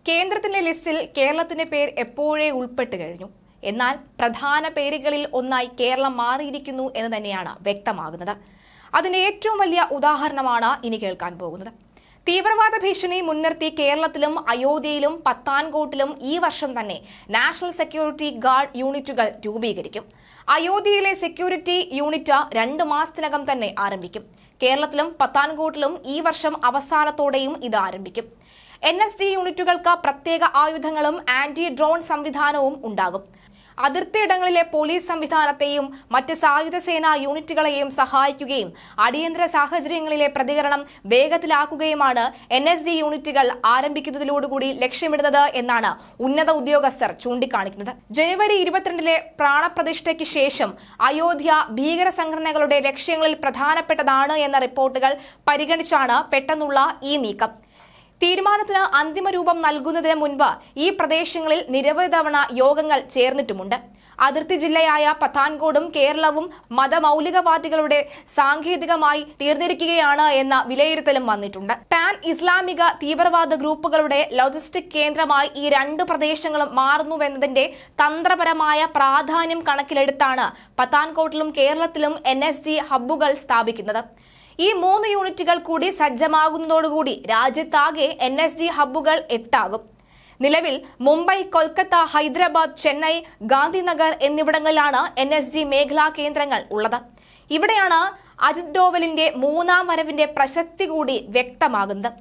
കേന്ദ്രത്തിന്റെ ലിസ്റ്റിൽ കേരളത്തിന്റെ പേര് എപ്പോഴേ ഉൾപ്പെട്ട് കഴിഞ്ഞു. എന്നാൽ പ്രധാന പേരുകളിൽ ഒന്നായി കേരളം മാറിയിരിക്കുന്നു എന്ന് തന്നെയാണ് വ്യക്തമാകുന്നത്. അതിന്റെ ഏറ്റവും വലിയ ഉദാഹരണമാണ് ഇനി കേൾക്കാൻ പോകുന്നത്. തീവ്രവാദ ഭീഷണി മുൻനിർത്തി കേരളത്തിലും അയോധ്യയിലും പത്താൻകോട്ടിലും ഈ വർഷം തന്നെ നാഷണൽ സെക്യൂരിറ്റി ഗാർഡ് യൂണിറ്റുകൾ രൂപീകരിക്കും. അയോധ്യയിലെ സെക്യൂരിറ്റി യൂണിറ്റ് 2 മാസത്തിനകം തന്നെ ആരംഭിക്കും. കേരളത്തിലും പത്താൻകോട്ടിലും ഈ വർഷം അവസാനത്തോടെയും ഇത് ആരംഭിക്കും. NSG യൂണിറ്റുകൾക്ക് പ്രത്യേക ആയുധങ്ങളും ആന്റി ഡ്രോൺ സംവിധാനവും ഉണ്ടാകും. അതിർത്തിയിടങ്ങളിലെ പോലീസ് സംവിധാനത്തെയും മറ്റ് സായുധ സേനാ യൂണിറ്റുകളെയും സഹായിക്കുകയും അടിയന്തര സാഹചര്യങ്ങളിലെ പ്രതികരണം വേഗത്തിലാക്കുകയുമാണ് NSG യൂണിറ്റുകൾ ആരംഭിക്കുന്നതിലൂടെ ലക്ഷ്യമിടുന്നത് എന്നാണ് ഉന്നത ഉദ്യോഗസ്ഥർ ചൂണ്ടിക്കാണിക്കുന്നത്. ജനുവരി 22 പ്രാണപ്രതിഷ്ഠയ്ക്ക് ശേഷം അയോധ്യ ഭീകര സംഘടനകളുടെ ലക്ഷ്യങ്ങളിൽ പ്രധാനപ്പെട്ടതാണ് എന്ന റിപ്പോർട്ടുകൾ പരിഗണിച്ചാണ് പെട്ടെന്നുള്ള ഈ നീക്കം. തീരുമാനത്തിന് അന്തിമ രൂപം നൽകുന്നതിന് മുൻപ് ഈ പ്രദേശങ്ങളിൽ നിരവധി തവണ യോഗങ്ങൾ ചേർന്നിട്ടുമുണ്ട്. അതിർത്തി ജില്ലയായ പത്താൻകോട്ടും കേരളവും മതമൗലികവാദികളുടെ സാങ്കേതികമായി തീർന്നിരിക്കുകയാണ് എന്ന വിലയിരുത്തലും വന്നിട്ടുണ്ട്. പാൻ ഇസ്ലാമിക തീവ്രവാദ ഗ്രൂപ്പുകളുടെ ലോജിസ്റ്റിക് കേന്ദ്രമായി ഈ 2 പ്രദേശങ്ങളും മാറുന്നുവെന്നതിന്റെ തന്ത്രപരമായ പ്രാധാന്യം കണക്കിലെടുത്താണ് പത്താൻകോട്ടിലും കേരളത്തിലും NSG ഹബ്ബുകൾ സ്ഥാപിക്കുന്നത്. ഈ 3 യൂണിറ്റുകൾ കൂടി സജ്ജമാകുന്നതോടുകൂടി രാജ്യത്താകെ NSG ഹബ്ബുകൾ 8 ആകും. നിലവിൽ മുംബൈ, കൊൽക്കത്ത, ഹൈദരാബാദ്, ചെന്നൈ, ഗാന്ധിനഗർ എന്നിവിടങ്ങളിലാണ് NSG മേഖലാ കേന്ദ്രങ്ങൾ ഉള്ളത്. ഇവിടെയാണ് അജിത് ഡോവലിന്റെ 3ാം വരവിന്റെ പ്രസക്തി കൂടി വ്യക്തമാകുന്നത്.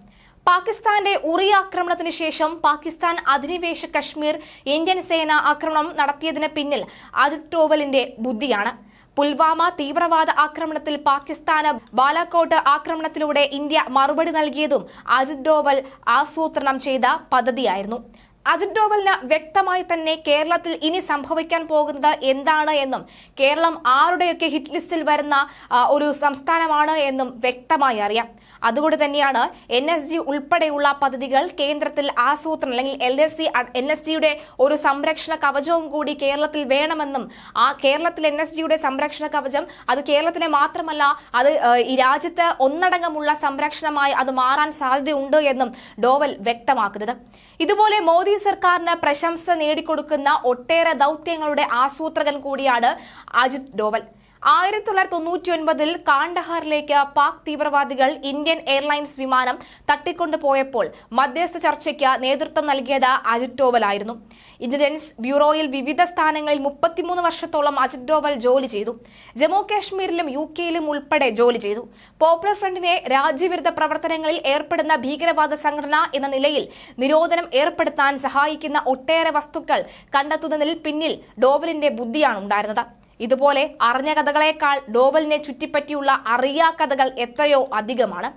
പാകിസ്ഥാന്റെ ഉറി ആക്രമണത്തിന് ശേഷം പാകിസ്ഥാൻ അധിനിവേശ കശ്മീർ ഇന്ത്യൻ സേന ആക്രമണം നടത്തിയതിന് പിന്നിൽ അജിത് ഡോവലിന്റെ ബുദ്ധിയാണ്. പുൽവാമ തീവ്രവാദ ആക്രമണത്തിൽ പാകിസ്ഥാന് ബാലാക്കോട്ട് ആക്രമണത്തിലൂടെ ഇന്ത്യ മറുപടി നൽകിയതും അജിത് ഡോവൽ ആസൂത്രണം ചെയ്ത പദ്ധതിയായിരുന്നു. അജിത് ഡോവലിന് വ്യക്തമായി തന്നെ കേരളത്തിൽ ഇനി സംഭവിക്കാൻ പോകുന്നത് എന്താണ് എന്നും കേരളം ആരുടെയൊക്കെ ഹിറ്റ് ലിസ്റ്റിൽ വരുന്ന ഒരു സംസ്ഥാനമാണ് എന്നും വ്യക്തമായി അറിയാം. അതുകൊണ്ട് തന്നെയാണ് NSG ഉൾപ്പെടെയുള്ള പദ്ധതികൾ കേന്ദ്രത്തിൽ ആസൂത്രണം അല്ലെങ്കിൽ NSGയുടെ ഒരു സംരക്ഷണ കവചവും കൂടി കേരളത്തിൽ വേണമെന്നും ആ കേരളത്തിൽ NSGയുടെ സംരക്ഷണ കവചം അത് കേരളത്തിലെ മാത്രമല്ല അത് ഈ രാജ്യത്ത് ഒന്നടങ്കമുള്ള സംരക്ഷണമായി അത് മാറാൻ സാധ്യതയുണ്ട് എന്നും ഡോവൽ വ്യക്തമാക്കുന്നത്. ഇതുപോലെ മോദി സർക്കാരിന് പ്രശംസ നേടിക്കൊടുക്കുന്ന ഒട്ടേറെ ദൗത്യങ്ങളുടെ ആസൂത്രകൻ കൂടിയാണ് അജിത് ഡോവൽ. 1999 കാണ്ഡഹാറിലേക്ക് പാക് തീവ്രവാദികൾ ഇന്ത്യൻ എയർലൈൻസ് വിമാനം തട്ടിക്കൊണ്ടുപോയപ്പോൾ മധ്യസ്ഥ ചർച്ചയ്ക്ക് നേതൃത്വം നൽകിയത് അജിത് ഡോവലായിരുന്നു. ഇന്റലിജൻസ് ബ്യൂറോയിൽ വിവിധ സ്ഥാനങ്ങളിൽ 33 വർഷത്തോളം അജിത് ഡോവൽ ജോലി ചെയ്തു. ജമ്മു കാശ്മീരിലും UK-യിലും ഉൾപ്പെടെ ജോലി ചെയ്തു. പോപ്പുലർ ഫ്രണ്ടിനെ രാജ്യവിരുദ്ധ പ്രവർത്തനങ്ങളിൽ ഏർപ്പെടുന്ന ഭീകരവാദ സംഘടന എന്ന നിലയിൽ നിരോധനം ഏർപ്പെടുത്താൻ സഹായിക്കുന്ന ഒട്ടേറെ വസ്തുക്കൾ കണ്ടെത്തുന്നതിൽ പിന്നിൽ ഡോവലിന്റെ ബുദ്ധിയാണ് ഉണ്ടായിരുന്നത്. ഇതുപോലെ അറിഞ്ഞ കഥകളേക്കാൾ ഡോവലിനെ ചുറ്റിപ്പറ്റിയുള്ള അറിയാ കഥകൾ എത്രയോ അധികമാണ്.